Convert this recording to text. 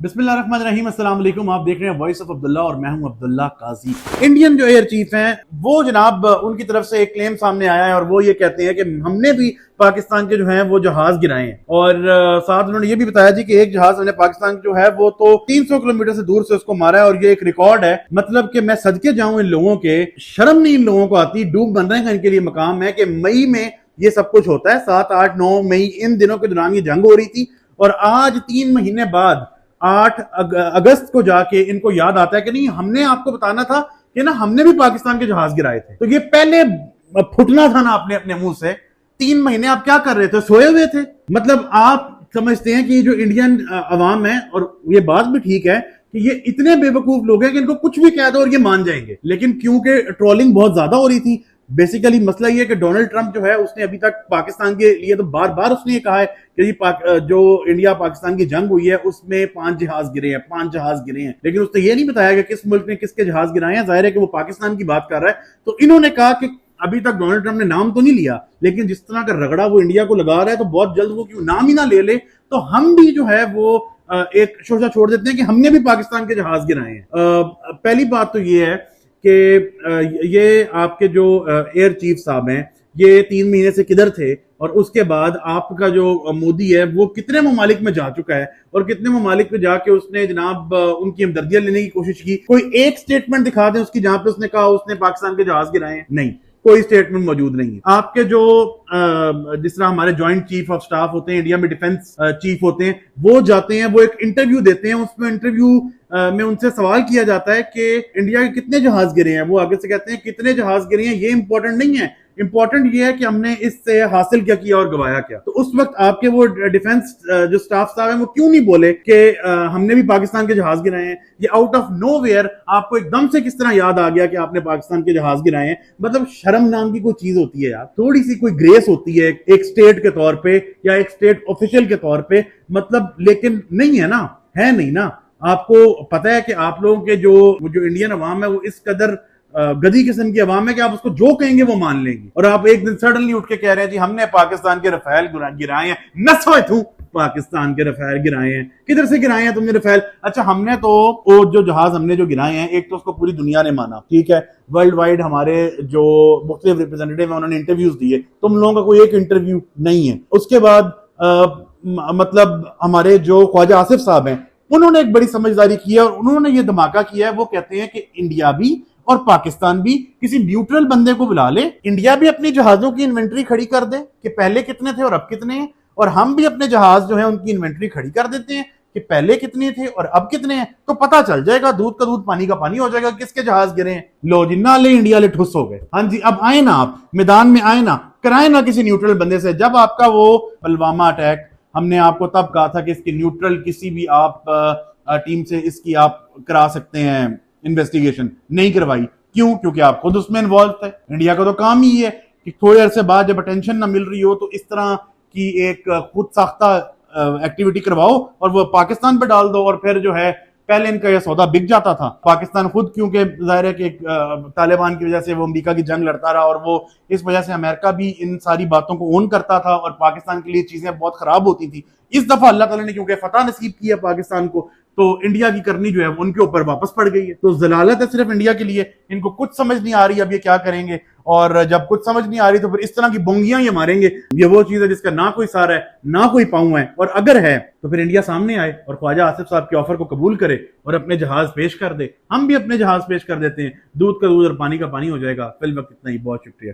बिस्मिल्लाहिर्रहमानिर्रहीम, अस्सलाम वालेकुम। आप देख रहे हैं वॉइस ऑफ अब्दुल्ला और मैं हूं अब्दुल्ला काजी। इंडियन जो एयर चीफ हैं वो जनाब उनकी तरफ से एक क्लेम सामने आया है और वो ये कहते हैं कि हमने भी पाकिस्तान के जो हैं वो जहाज गिराए हैं और साथ उन्होंने ये भी बताया जी कि एक जहाज हमने पाकिस्तान जो है वो तो 300 किलोमीटर से दूर से उसको मारा है और ये एक रिकॉर्ड है। मतलब कि मैं सदके जाऊं इन लोगों के, शर्म नहीं इन लोगों को आती। डूब बन रहे हैं, इनके लिए मकाम है कि मई में ये सब कुछ होता है। 7, 8, 9 मई इन दिनों के दौरान ये जंग हो रही थी और आज 3 महीने बाद 8 अगस्त को जाके इनको याद आता है कि नहीं, हमने आपको बताना था कि ना हमने भी पाकिस्तान के जहाज गिराए थे। तो ये पहले फुटना था ना अपने अपने मुंह से। 3 महीने आप क्या कर रहे थे? सोए हुए थे। मतलब आप समझते हैं कि जो इंडियन अवाम है, और ये बात भी ठीक है कि ये इतने बेवकूफ लोग हैं कि इनको कुछ भी कह दो और ये मान जाएंगे। लेकिन क्योंकि ट्रोलिंग बहुत ज्यादा हो रही थी, बेसिकली मसला ये है कि डोनाल्ड ट्रंप जो है उसने अभी तक पाकिस्तान के लिए तो बार बार उसने ये कहा है कि जो इंडिया पाकिस्तान की जंग हुई है उसमें 5 जहाज गिरे हैं, 5 जहाज गिरे हैं। लेकिन उसने ये नहीं बताया कि किस मुल्क ने किसके जहाज गिराए हैं। जाहिर है कि वो पाकिस्तान की बात कर रहा है। तो इन्होंने कहा कि अभी तक डोनाल्ड ट्रंप ने नाम तो नहीं लिया, लेकिन जिस तरह का रगड़ा वो इंडिया को लगा रहा है तो बहुत जल्द वो क्यों नाम ही ना ले ले, तो हम भी जो है वो एक शोशा छोड़ देते हैं कि हमने भी पाकिस्तान के जहाज गिराए हैं। पहली बात तो ये है कि ये आपके जो एयर चीफ साहब हैं ये 3 महीने से किधर थे, और उसके बाद आपका जो मोदी है वो कितने ममालिक में जा चुका है और कितने ममालिक में जाके उसने जनाब उनकी हमदर्दियां लेने की कोशिश की। कोई एक स्टेटमेंट दिखा दें उसकी जहां पे उसने कहा उसने पाकिस्तान के जहाज गिराए हैं? नहीं, कोई स्टेटमेंट मौजूद नहीं है। आपके जो जिस तरह हमारे जॉइंट चीफ ऑफ स्टाफ होते हैं, इंडिया में डिफेंस चीफ होते हैं, वो जाते हैं, वो एक इंटरव्यू देते हैं। उसमें इंटरव्यू में उनसे सवाल किया जाता है कि इंडिया के कितने जहाज गिरे हैं। वो आगे से कहते हैं कितने जहाज गिरे हैं ये इंपॉर्टेंट नहीं है, इंपॉर्टेंट ये है कि हमने इससे हासिल क्या किया और गवाया क्या। तो उस वक्त आपके वो डिफेंस जो स्टाफ साहब हैं वो क्यों नहीं बोले कि हमने भी पाकिस्तान के जहाज गिराए हैं? ये आउट ऑफ नोवेयर आपको एकदम से किस तरह याद आ गया कि आपने पाकिस्तान के जहाज गिराए हैं? मतलब शर्म नाम की कोई चीज होती है यार, थोड़ी सी कोई ग्रेस होती है एक स्टेट के तौर पे या एक स्टेट ऑफिशियल के तौर पे। मतलब लेकिन नहीं है ना, है नहीं ना। आपको पता है कि आप लोगों के जो इंडियन अवाम है वो इस कदर गधी किस्म की अवाम है कि आप उसको जो कहेंगे वो मान लेंगे। और आप एक दिन सडनली उठ के कह रहे हैं जी हमने पाकिस्तान के रफेल गिराए हैं। नस्वत हूं, पाकिस्तान के रफेल गिराए हैं? किधर से गिराए हैं तुमने रफेल? अच्छा, हमने तो वो जो जहाज हमने जो गिराए हैं, एक तो उसको पूरी दुनिया ने माना, ठीक है, वर्ल्ड वाइड हमारे जो मुख्तलिफ रिप्रेजेंटेटिव हैं उन्होंने इंटरव्यूज दिए। तुम लोगों का कोई एक इंटरव्यू नहीं है। उसके बाद मतलब हमारे जो ख्वाजा आसिफ साहब हैं उन्होंने एक बड़ी समझदारी की है और उन्होंने ये धमाका किया है। वो कहते हैं कि इंडिया भी और पाकिस्तान भी किसी न्यूट्रल बंदे को बुला ले, इंडिया भी अपनी जहाजों की इन्वेंट्री खड़ी कर दे कि पहले कितने थे और अब कितने हैं, और हम भी अपने जहाज जो है उनकी इन्वेंट्री खड़ी कर देते हैं कि पहले कितने थे और अब कितने हैं। तो पता चल जाएगा, दूध का दूध पानी का पानी हो जाएगा, किसके जहाज गिरे हैं। लो जी, ना ले इंडिया ले ठुस हो गए। हाँ जी, अब आए ना, आप मैदान में आए ना, कराए ना किसी न्यूट्रल बंदे से। जब आपका वो पुलवामा अटैक, हमने आपको तब कहा था कि इसकी न्यूट्रल किसी भी आप टीम से इसकी आप करा सकते हैं इन्वेस्टिगेशन, नहीं करवाई। क्यों? क्योंकि आप खुद उसमें इन्वॉल्व थे। इंडिया का तो काम ही है कि थोड़े अरसे बाद जब अटेंशन ना मिल रही हो तो इस तरह की एक खुद साख्ता एक्टिविटी करवाओ और वो पाकिस्तान पे डाल दो। और फिर जो है पहले इनका यह सौदा बिक जाता था। पाकिस्तान खुद, क्योंकि जाहिर है कि तालिबान की वजह से वो अमेरिका की जंग लड़ता रहा और वो इस वजह से अमेरिका भी इन सारी बातों को ओन करता था और पाकिस्तान के लिए चीजें बहुत खराब होती थी। इस दफा अल्लाह ताला ने क्योंकि फतह नसीब किया पाकिस्तान को, तो इंडिया की करनी जो है उनके ऊपर वापस पड़ गई है। तो जलालत है सिर्फ इंडिया के लिए। इनको कुछ समझ नहीं आ रही अब ये क्या करेंगे, और जब कुछ समझ नहीं आ रही तो फिर इस तरह की बोंगियां ये मारेंगे। ये वो चीज है जिसका ना कोई सार है ना कोई पांव है, और अगर है तो फिर इंडिया सामने आए और ख्वाजा आसिफ साहब के ऑफर को कबूल करे और अपने जहाज पेश कर दे। हम भी अपने जहाज पेश कर देते हैं, दूध का दूध और पानी का पानी हो जाएगा। फिल वक्त इतना ही, बहुत शुक्रिया।